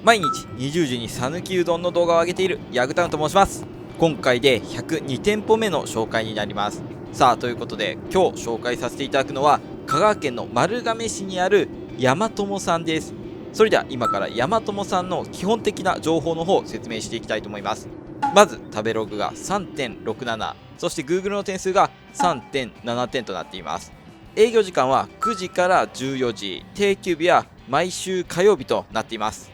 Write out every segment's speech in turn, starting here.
毎日20時に讃岐うどんの動画を上げているヤグタウンと申します。今回で102店舗目の紹介になります。さあということで今日紹介させていただくのは香川県の丸亀市にある山友さんです。それでは今から山友さんの基本的な情報の方を説明していきたいと思います。まず食べログが 3.67、 そして Google の点数が 3.7 点となっています。営業時間は9時から14時、定休日は毎週火曜日となっています。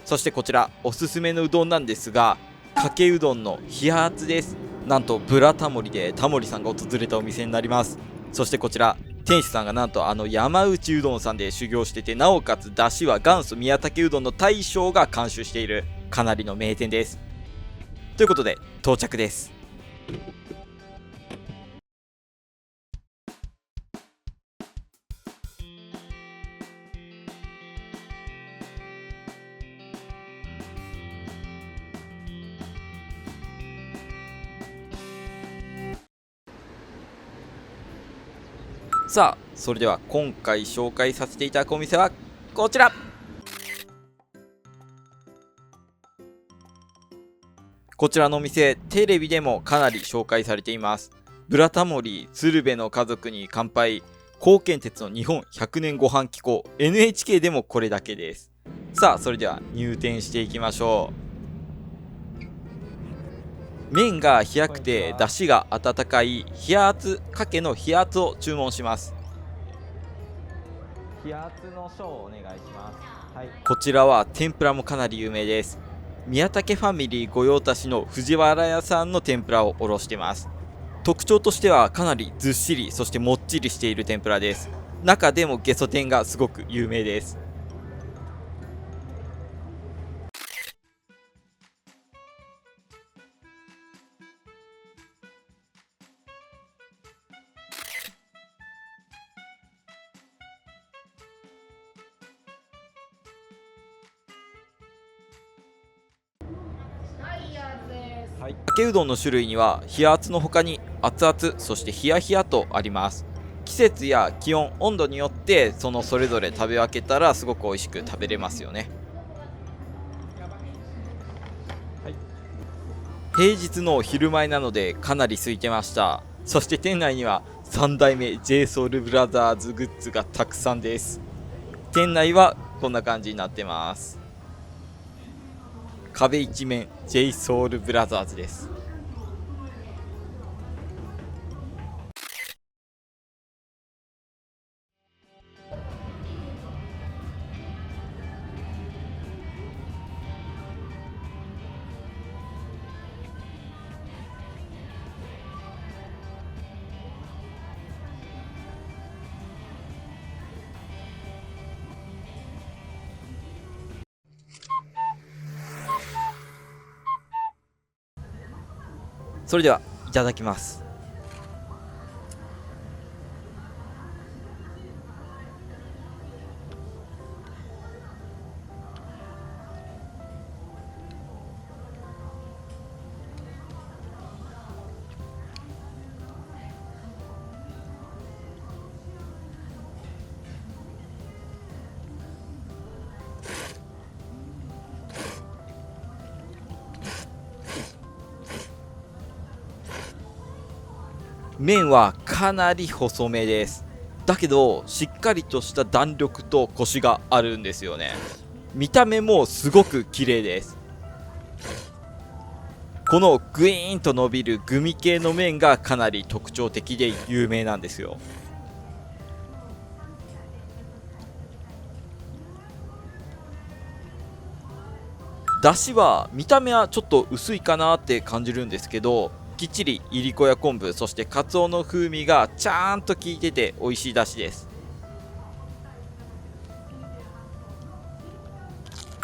そしてこちらおすすめのうどんなんですが、かけうどんの冷圧です。なんとブラタモリでタモリさんが訪れたお店になります。そしてこちら店主さんがなんと山内うどんさんで修行してて、なおかつ出汁は元祖宮武うどんの大将が監修しているかなりの名店です。ということで到着です。さあそれでは今回紹介させていただくお店はこちら。こちらのお店テレビでもかなり紹介されています。ブラタモリ、鶴瓶の家族に乾杯、高健鉄の日本100年ご飯機構、 NHK でもこれだけです。さあそれでは入店していきましょう。麺が冷やくて出汁が温かい冷圧かけの冷圧を注文します。冷圧の小をお願いします。はい、こちらは天ぷらもかなり有名です。宮武ファミリー御用達の藤原屋さんの天ぷらをおろしています。特徴としてはかなりずっしり、そしてもっちりしている天ぷらです。中でもゲソ天がすごく有名です。はい、かけうどんの種類には冷圧の他に熱々、そして冷や冷やとあります。季節や気温、温度によってそれぞれ食べ分けたらすごく美味しく食べれますよね。はい、平日の昼前なのでかなり空いてました。そして店内には3代目 JSOULBROTHERS グッズがたくさんです。店内はこんな感じになってます。壁一面 JSOULBROTHERS です。それではいただきます。麺はかなり細めです。だけどしっかりとした弾力とコシがあるんですよね。見た目もすごく綺麗です。このグイーンと伸びるグミ系の麺がかなり特徴的で有名なんですよ。だしは見た目はちょっと薄いかなって感じるんですけど、きっちりいりこや昆布、そしてかつおの風味がちゃんと効いてて美味しいだしです。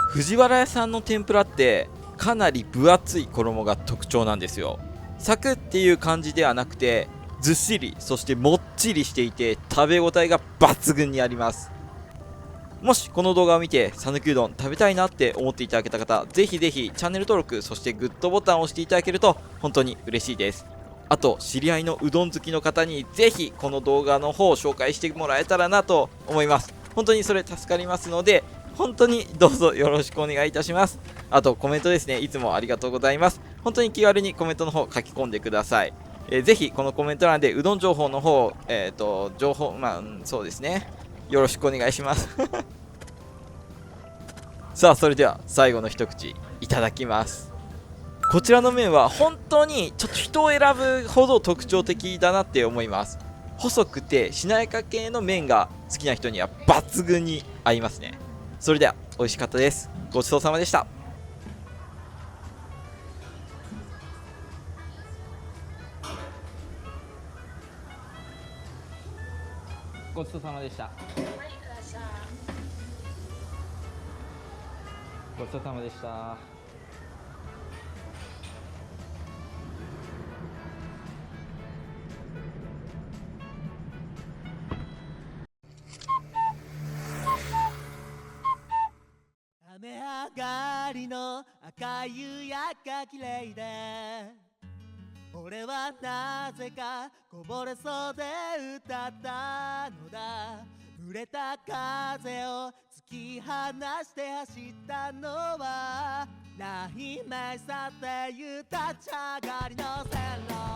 藤原屋さんの天ぷらってかなり分厚い衣が特徴なんですよ。サクっていう感じではなくてずっしり、そしてもっちりしていて食べ応えが抜群にあります。もしこの動画を見て讃岐うどん食べたいなって思っていただけた方、ぜひぜひチャンネル登録、そしてグッドボタンを押していただけると本当に嬉しいです。あと知り合いのうどん好きの方にぜひこの動画の方を紹介してもらえたらなと思います。本当にそれ助かりますので、本当にどうぞよろしくお願いいたします。あとコメントですね、いつもありがとうございます。本当に気軽にコメントの方書き込んでください。ぜひこのコメント欄でうどん情報の方、情報、そうですね、よろしくお願いしますさあ、それでは最後の一口いただきます。こちらの麺は本当にちょっと人を選ぶほど特徴的だなって思います。細くてしなやか系の麺が好きな人には抜群に合いますね。それでは美味しかったです。ごちそうさまでした。ごちそうさまでした。ごちそうさまでした。雨上がりの赤い夕焼けが綺麗で、俺はなぜかこぼれそうで歌ったのだ。濡れた風を突き放して走ったのは雷鳴さっていう立ち上がりの線路。